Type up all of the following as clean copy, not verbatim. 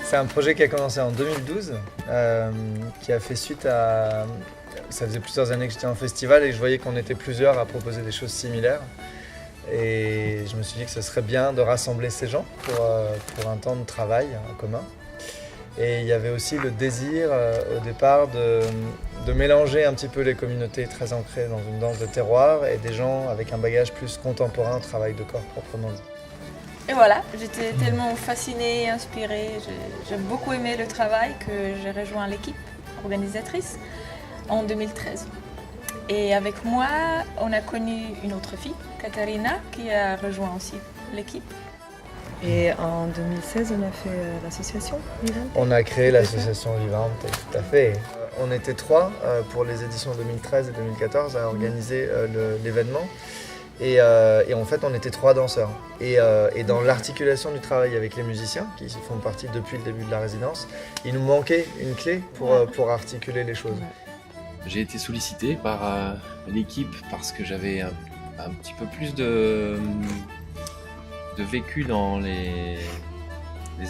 C'est un projet qui a commencé en 2012, qui a fait suite à... Ça faisait plusieurs années que j'étais en festival et que je voyais qu'on était plusieurs à proposer des choses similaires. Et je me suis dit que ce serait bien de rassembler ces gens pour un temps de travail en commun. Et il y avait aussi le désir au départ de mélanger un petit peu les communautés très ancrées dans une danse de terroir et des gens avec un bagage plus contemporain, travail de corps proprement dit. Et voilà, j'étais tellement fascinée et inspirée. J'ai beaucoup aimé le travail que j'ai rejoint l'équipe organisatrice en 2013. Et avec moi, on a connu une autre fille, Katharina, qui a rejoint aussi l'équipe. Et en 2016, on a fait l'association Vivante. On a créé l'association Vivante, tout à fait. On était 3 pour les éditions 2013 et 2014 à organiser l'événement. Et en fait, on était 3 danseurs. Et dans l'articulation du travail avec les musiciens, qui font partie depuis le début de la résidence, il nous manquait une clé pour articuler les choses. J'ai été sollicité par l'équipe parce que j'avais un petit peu plus de vécu dans les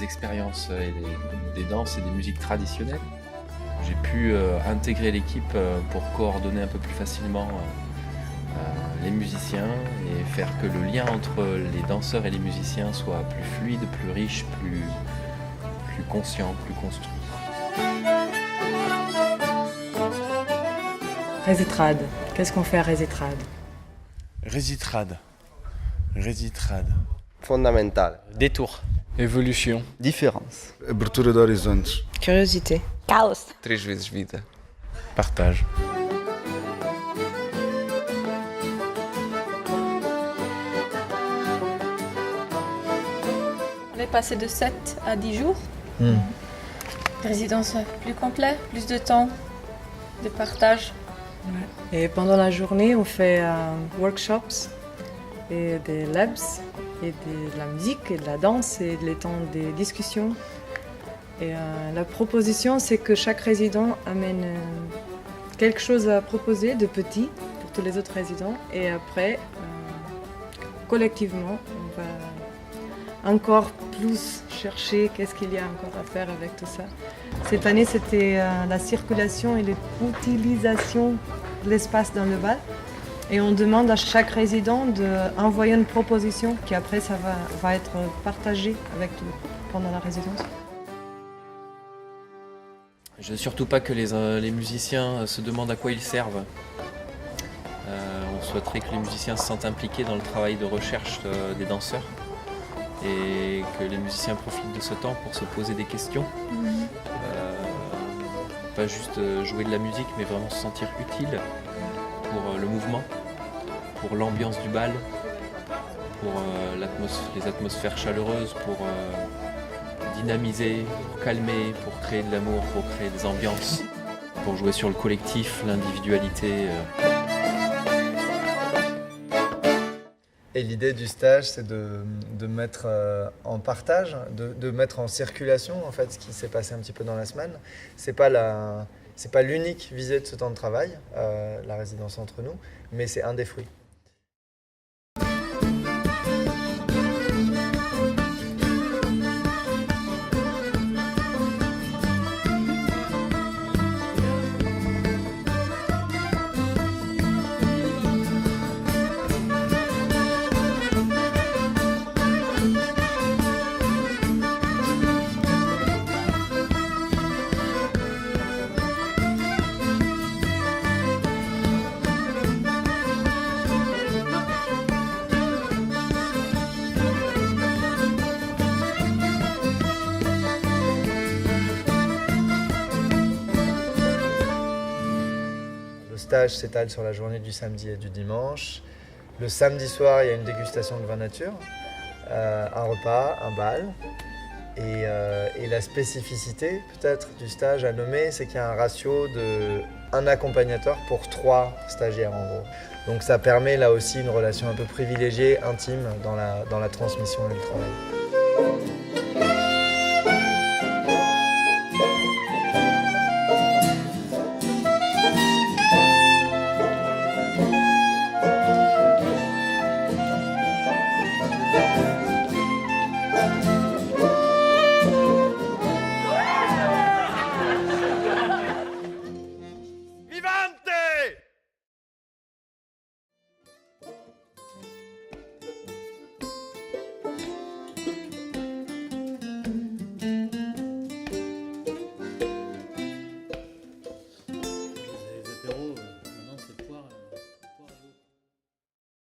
expériences et des danses et des musiques traditionnelles. J'ai pu intégrer l'équipe pour coordonner un peu plus facilement les musiciens et faire que le lien entre les danseurs et les musiciens soit plus fluide, plus riche, plus conscient, plus construit. Résitrade. Qu'est-ce qu'on fait à Résitrade? Résitrade. Fondamental. Détour. Évolution. Différence. Abertura de horizontes. Curiosité. Caos. 3 vezes vida. Partage. On est passé de 7 à 10 jours. Résidence plus complète, plus de temps, de partage. Ouais. Et pendant la journée, on fait workshops et des labs et de la musique et de la danse et les temps des discussions. Et la proposition, c'est que chaque résident amène quelque chose à proposer de petit pour tous les autres résidents. Et après, collectivement, on va encore plus chercher qu'est-ce qu'il y a encore à faire avec tout ça. Cette année, c'était la circulation et l'utilisation de l'espace dans le bal. Et on demande à chaque résident d'envoyer une proposition qui après ça va être partagée avec tout pendant la résidence. Je veux surtout pas que les musiciens se demandent à quoi ils servent. On souhaiterait que les musiciens se sentent impliqués dans le travail de recherche des danseurs et que les musiciens profitent de ce temps pour se poser des questions. Pas juste jouer de la musique, mais vraiment se sentir utile pour le mouvement, pour l'ambiance du bal, pour les atmosphères chaleureuses, pour dynamiser, pour calmer, pour créer de l'amour, pour créer des ambiances, pour jouer sur le collectif, l'individualité. Et l'idée du stage, c'est de mettre en partage, de mettre en circulation en fait ce qui s'est passé un petit peu dans la semaine. C'est pas l'unique visée de ce temps de travail, la résidence entre nous, mais c'est un des fruits. Le stage s'étale sur la journée du samedi et du dimanche. Le samedi soir, il y a une dégustation de vin nature, un repas, un bal. Et la spécificité peut-être du stage à nommer, c'est qu'il y a un ratio de 1 accompagnateur pour 3 stagiaires en gros. Donc ça permet là aussi une relation un peu privilégiée, intime dans la transmission et le travail.